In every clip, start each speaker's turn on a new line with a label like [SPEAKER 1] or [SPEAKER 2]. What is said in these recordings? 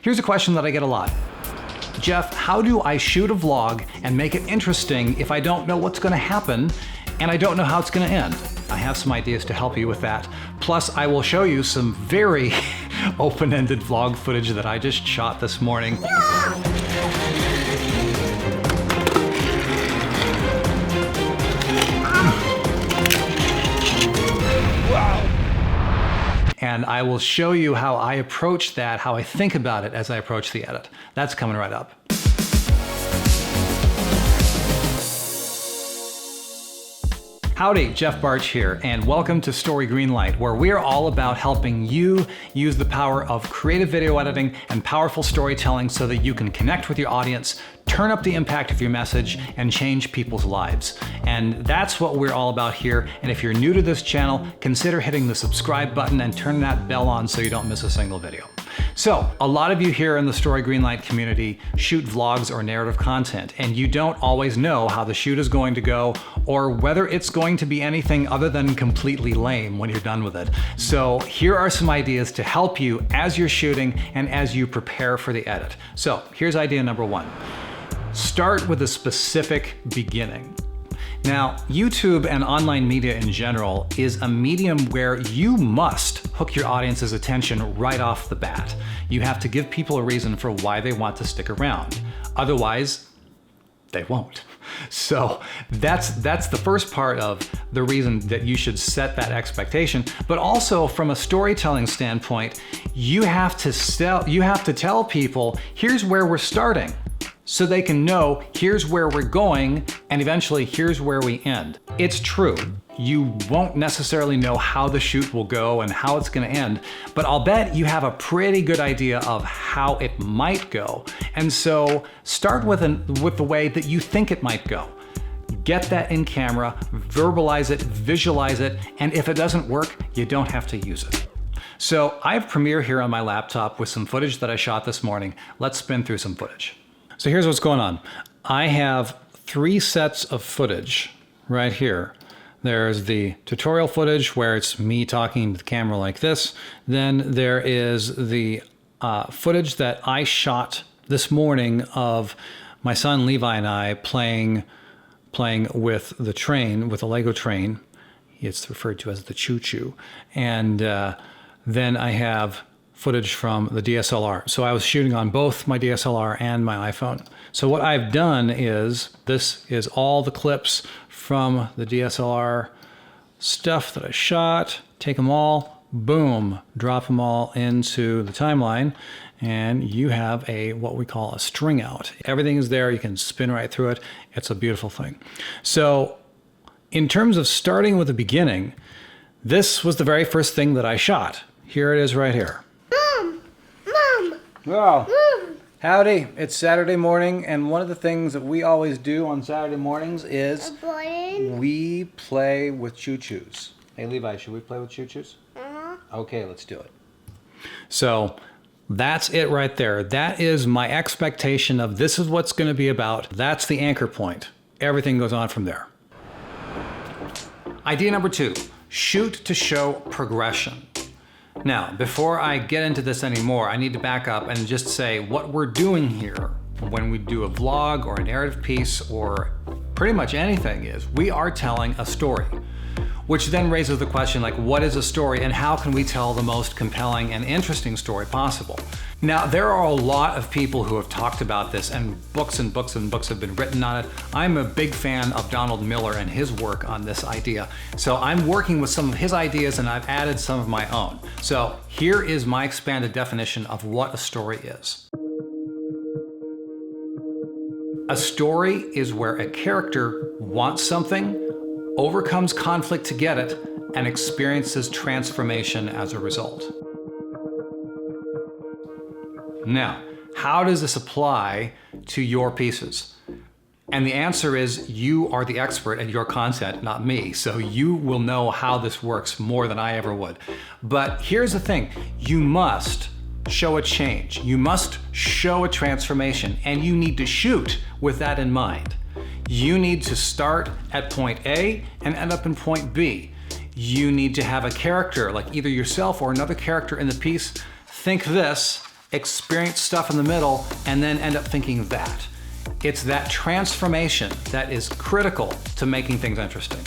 [SPEAKER 1] Here's a question that I get a lot. Jeff, how do I shoot a vlog and make it interesting if I don't know what's going to happen and I don't know how it's going to end? I have some ideas to help you with that. Plus, I will show you some very open-ended vlog footage that I just shot this morning. And I will show you how I approach that, how I think about it as I approach the edit. That's coming right up. Howdy, Jeff Bartsch here, and welcome to Story Greenlight, where we are all about helping you use the power of creative video editing and powerful storytelling so that you can connect with your audience, turn up the impact of your message, and change people's lives. And that's what we're all about here. And if you're new to this channel, consider hitting the subscribe button and turn that bell on so you don't miss a single video. So, a lot of you here in the Story Greenlight community shoot vlogs or narrative content, and you don't always know how the shoot is going to go or whether it's going to be anything other than completely lame when you're done with it. So here are some ideas to help you as you're shooting and as you prepare for the edit. So here's idea number one. Start with a specific beginning. Now, YouTube and online media in general is a medium where you must hook your audience's attention right off the bat. You have to give people a reason for why they want to stick around. Otherwise, they won't. So that's the first part of the reason that you should set that expectation. But also from a storytelling standpoint, you have to tell people, here's where we're starting, so they can know here's where we're going and eventually here's where we end. It's true, you won't necessarily know how the shoot will go and how it's going to end, but I'll bet you have a pretty good idea of how it might go. And so start with the way that you think it might go. Get that in camera, verbalize it, visualize it, and if it doesn't work, you don't have to use it. So I have Premiere here on my laptop with some footage that I shot this morning. Let's spin through some footage. So here's what's going on. I have 3 sets of footage right here. There's the tutorial footage where it's me talking to the camera like this. Then there is the footage that I shot this morning of my son Levi and I playing with the train, with a Lego train. It's referred to as the choo-choo. And then I have footage from the DSLR. So I was shooting on both my DSLR and my iPhone. So what I've done is, this is all the clips from the DSLR stuff that I shot, take them all, boom, drop them all into the timeline, and you have what we call a string out. Everything is there, you can spin right through it. It's a beautiful thing. So in terms of starting with the beginning, this was the very first thing that I shot. Here it is right here. Well, howdy, it's Saturday morning, and one of the things that we always do on Saturday mornings is we play with choo-choos. Hey Levi, should we play with choo-choos? Okay, let's do it. So that's it right there. That is my expectation of this is what's going to be about. That's the anchor point. Everything goes on from there. Idea number 2, shoot to show progression. Now, before I get into this anymore, I need to back up and just say what we're doing here when we do a vlog or a narrative piece or pretty much anything is we are telling a story, which then raises the question like, what is a story and how can we tell the most compelling and interesting story possible? Now, there are a lot of people who have talked about this, and books and books and books have been written on it. I'm a big fan of Donald Miller and his work on this idea. So I'm working with some of his ideas and I've added some of my own. So here is my expanded definition of what a story is. A story is where a character wants something, overcomes conflict to get it, and experiences transformation as a result. Now, how does this apply to your pieces? And the answer is you are the expert at your content, not me. So you will know how this works more than I ever would. But here's the thing, you must show a change. You must show a transformation, and you need to shoot with that in mind. You need to start at point A and end up in point B. You need to have a character, like either yourself or another character in the piece, think this experience stuff in the middle, and then end up thinking that. It's that transformation that is critical to making things interesting.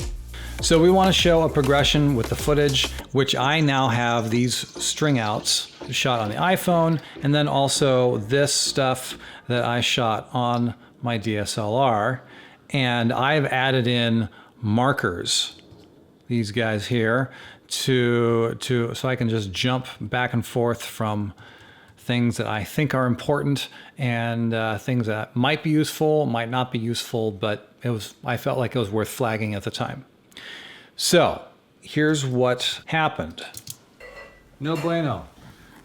[SPEAKER 1] So we want to show a progression with the footage, which I now have these string outs shot on the iPhone, and then also this stuff that I shot on my DSLR. And I've added in markers, these guys here, so I can just jump back and forth from things that I think are important and things that might be useful, might not be useful, but I felt like it was worth flagging at the time. So here's what happened. No bueno.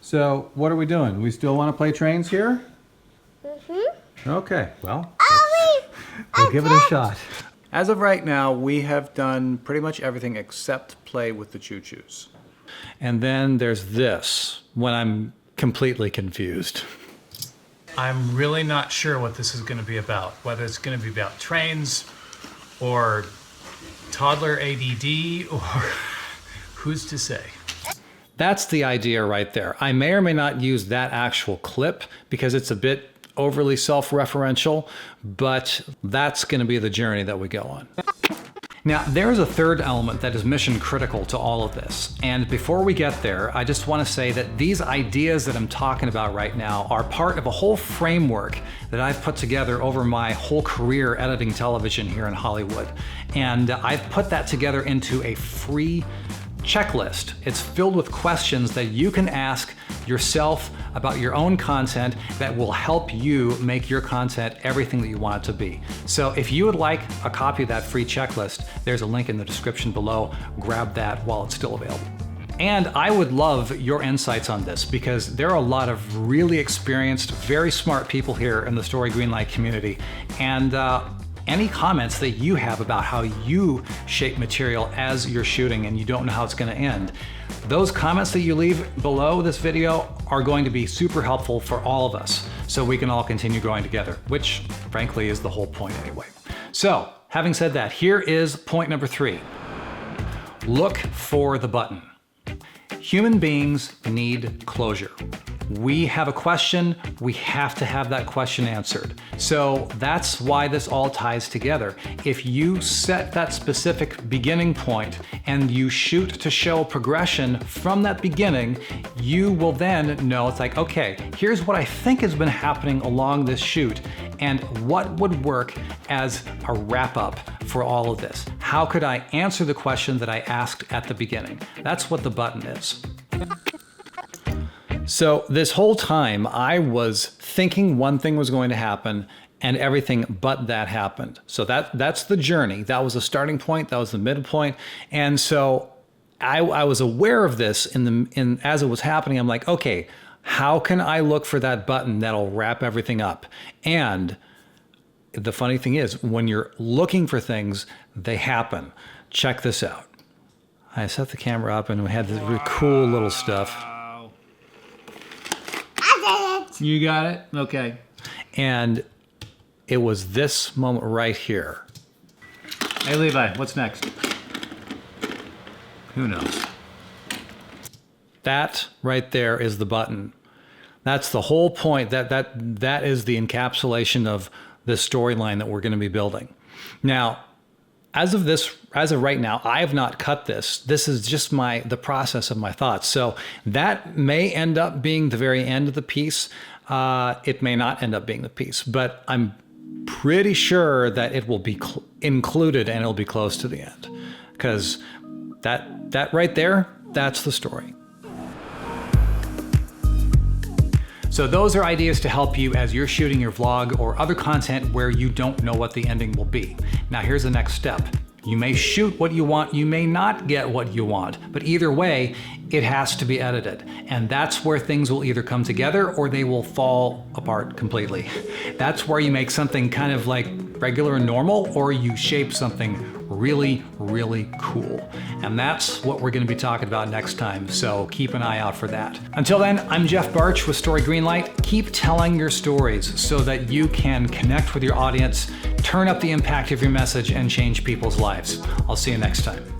[SPEAKER 1] So what are we doing? We still want to play trains here? Mm-hmm. Okay, well, we'll give it a shot. As of right now, we have done pretty much everything except play with the choo-choos. And then there's this, when I'm completely confused. I'm really not sure what this is going to be about, whether it's going to be about trains or toddler ADD or who's to say. That's the idea right there. I may or may not use that actual clip because it's a bit overly self-referential, but that's going to be the journey that we go on. Now, there's a third element that is mission critical to all of this. And before we get there, I just want to say that these ideas that I'm talking about right now are part of a whole framework that I've put together over my whole career editing television here in Hollywood. And I've put that together into a free checklist. It's filled with questions that you can ask yourself about your own content that will help you make your content everything that you want it to be. So if you would like a copy of that free checklist, there's a link in the description below. Grab that while it's still available. And I would love your insights on this because there are a lot of really experienced, very smart people here in the Story Greenlight community. And any comments that you have about how you shape material as you're shooting and you don't know how it's going to end, those comments that you leave below this video are going to be super helpful for all of us so we can all continue growing together, which frankly is the whole point anyway. So having said that, here is point number 3. Look for the button. Human beings need closure. We have a question, we have to have that question answered. So that's why this all ties together. If you set that specific beginning point and you shoot to show progression from that beginning, you will then know it's like, okay, here's what I think has been happening along this shoot and what would work as a wrap up for all of this. How could I answer the question that I asked at the beginning? That's what the button is. So this whole time I was thinking one thing was going to happen and everything but that happened. So that's the journey. That was the starting point. That was the midpoint. And so I was aware of this as it was happening. I'm like, okay, how can I look for that button that'll wrap everything up? And the funny thing is, when you're looking for things, they happen. Check this out. I set the camera up and we had this really cool little stuff. You got it? Okay. And it was this moment right here. Hey Levi, what's next? Who knows? That right there is the button. That's the whole point. That is the encapsulation of this storyline that we're going to be building. Now, as of right now, I have not cut this. This is just the process of my thoughts. So that may end up being the very end of the piece. It may not end up being the piece, but I'm pretty sure that it will be included and it'll be close to the end. Because that right there, that's the story. So those are ideas to help you as you're shooting your vlog or other content where you don't know what the ending will be. Now here's the next step. You may shoot what you want, you may not get what you want, but either way, it has to be edited. And that's where things will either come together or they will fall apart completely. That's where you make something kind of like regular and normal, or you shape something really, really cool. And that's what we're going to be talking about next time, so keep an eye out for that. Until then, I'm Jeff Bartsch with Story Greenlight. Keep telling your stories so that you can connect with your audience, turn up the impact of your message, and change people's lives. I'll see you next time.